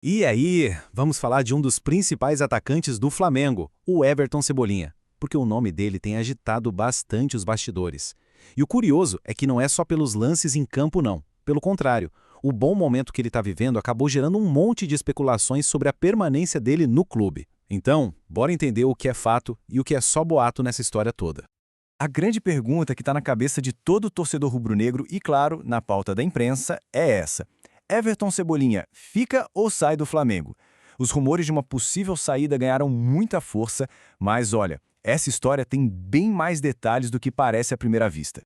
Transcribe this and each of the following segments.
E aí, vamos falar de um dos principais atacantes do Flamengo, o Everton Cebolinha, porque o nome dele tem agitado bastante os bastidores. E o curioso é que não é só pelos lances em campo não, pelo contrário, o bom momento que ele está vivendo acabou gerando um monte de especulações sobre a permanência dele no clube. Então, bora entender o que é fato e o que é só boato nessa história toda. A grande pergunta que está na cabeça de todo torcedor rubro-negro e, claro, na pauta da imprensa, é essa. Everton Cebolinha fica ou sai do Flamengo? Os rumores de uma possível saída ganharam muita força, mas olha, essa história tem bem mais detalhes do que parece à primeira vista.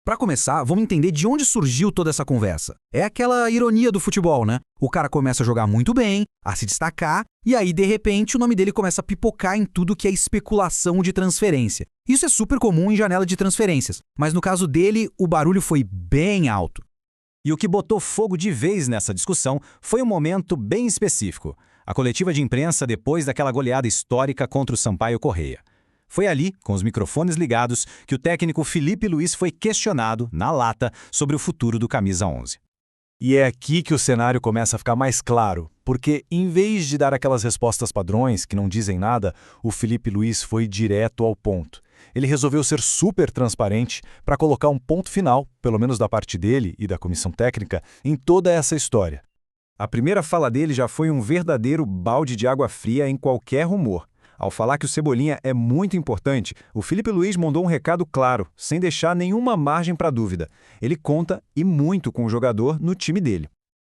Para começar, vamos entender de onde surgiu toda essa conversa. É aquela ironia do futebol, né? O cara começa a jogar muito bem, a se destacar, e aí, de repente, o nome dele começa a pipocar em tudo que é especulação de transferência. Isso é super comum em janela de transferências, mas no caso dele, o barulho foi bem alto. E o que botou fogo de vez nessa discussão foi um momento bem específico. A coletiva de imprensa depois daquela goleada histórica contra o Sampaio Corrêa. Foi ali, com os microfones ligados, que o técnico Felipe Luiz foi questionado, na lata, sobre o futuro do Camisa 11. E é aqui que o cenário começa a ficar mais claro, porque, em vez de dar aquelas respostas padrões que não dizem nada, o Felipe Luiz foi direto ao ponto. Ele resolveu ser super transparente para colocar um ponto final, pelo menos da parte dele e da comissão técnica, em toda essa história. A primeira fala dele já foi um verdadeiro balde de água fria em qualquer rumor. Ao falar que o Cebolinha é muito importante, o Felipe Luiz mandou um recado claro, sem deixar nenhuma margem para dúvida. Ele conta e muito com o jogador no time dele.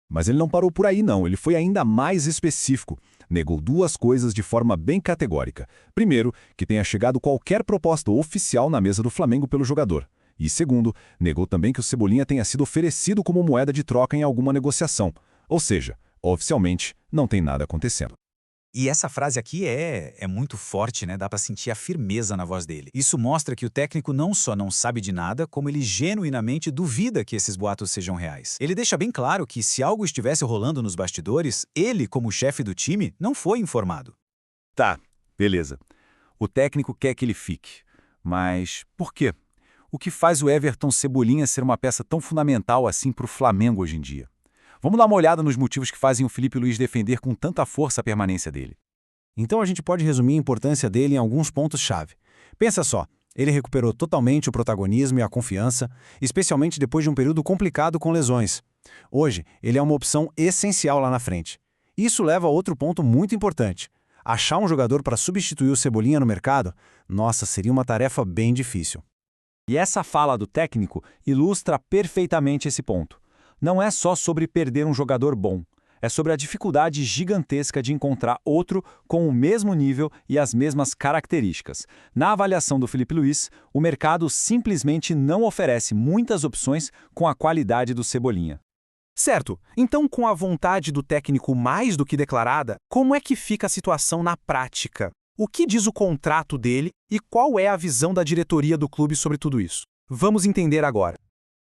Mas ele não parou por aí não, ele foi ainda mais específico. Negou duas coisas de forma bem categórica. Primeiro, que tenha chegado qualquer proposta oficial na mesa do Flamengo pelo jogador. E segundo, negou também que o Cebolinha tenha sido oferecido como moeda de troca em alguma negociação. Ou seja, oficialmente, não tem nada acontecendo. E essa frase aqui é muito forte, né? Dá para sentir a firmeza na voz dele. Isso mostra que o técnico não só não sabe de nada, como ele genuinamente duvida que esses boatos sejam reais. Ele deixa bem claro que se algo estivesse rolando nos bastidores, ele, como chefe do time, não foi informado. Tá, beleza. O técnico quer que ele fique. Mas por quê? O que faz o Everton Cebolinha ser uma peça tão fundamental assim para o Flamengo hoje em dia? Vamos dar uma olhada nos motivos que fazem o Felipe Luiz defender com tanta força a permanência dele. Então a gente pode resumir a importância dele em alguns pontos-chave. Pensa só, ele recuperou totalmente o protagonismo e a confiança, especialmente depois de um período complicado com lesões. Hoje, ele é uma opção essencial lá na frente. Isso leva a outro ponto muito importante. Achar um jogador para substituir o Cebolinha no mercado, nossa, seria uma tarefa bem difícil. E essa fala do técnico ilustra perfeitamente esse ponto. Não é só sobre perder um jogador bom, é sobre a dificuldade gigantesca de encontrar outro com o mesmo nível e as mesmas características. Na avaliação do Felipe Luiz, o mercado simplesmente não oferece muitas opções com a qualidade do Cebolinha. Certo, então com a vontade do técnico mais do que declarada, como é que fica a situação na prática? O que diz o contrato dele e qual é a visão da diretoria do clube sobre tudo isso? Vamos entender agora.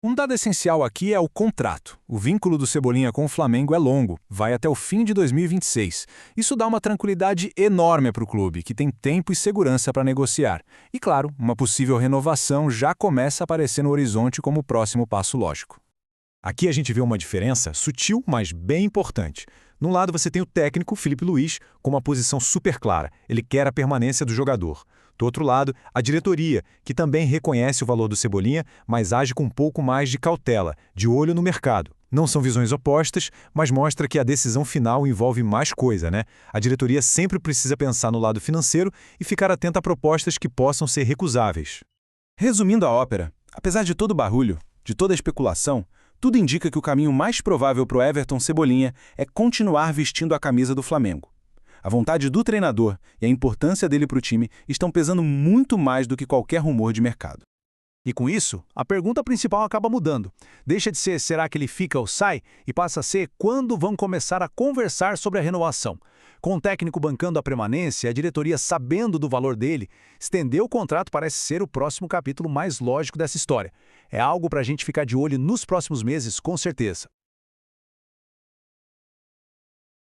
Um dado essencial aqui é o contrato. O vínculo do Cebolinha com o Flamengo é longo, vai até o fim de 2026. Isso dá uma tranquilidade enorme para o clube, que tem tempo e segurança para negociar. E claro, uma possível renovação já começa a aparecer no horizonte como o próximo passo lógico. Aqui a gente vê uma diferença sutil, mas bem importante. Num lado você tem o técnico, Felipe Luiz, com uma posição super clara. Ele quer a permanência do jogador. Do outro lado, a diretoria, que também reconhece o valor do Cebolinha, mas age com um pouco mais de cautela, de olho no mercado. Não são visões opostas, mas mostra que a decisão final envolve mais coisa, né? A diretoria sempre precisa pensar no lado financeiro e ficar atenta a propostas que possam ser recusáveis. Resumindo a ópera, apesar de todo o barulho, de toda a especulação, tudo indica que o caminho mais provável para o Everton Cebolinha é continuar vestindo a camisa do Flamengo. A vontade do treinador e a importância dele para o time estão pesando muito mais do que qualquer rumor de mercado. E com isso, a pergunta principal acaba mudando. Deixa de ser será que ele fica ou sai e passa a ser quando vão começar a conversar sobre a renovação. Com o técnico bancando a permanência e a diretoria sabendo do valor dele, estender o contrato parece ser o próximo capítulo mais lógico dessa história. É algo para a gente ficar de olho nos próximos meses, com certeza.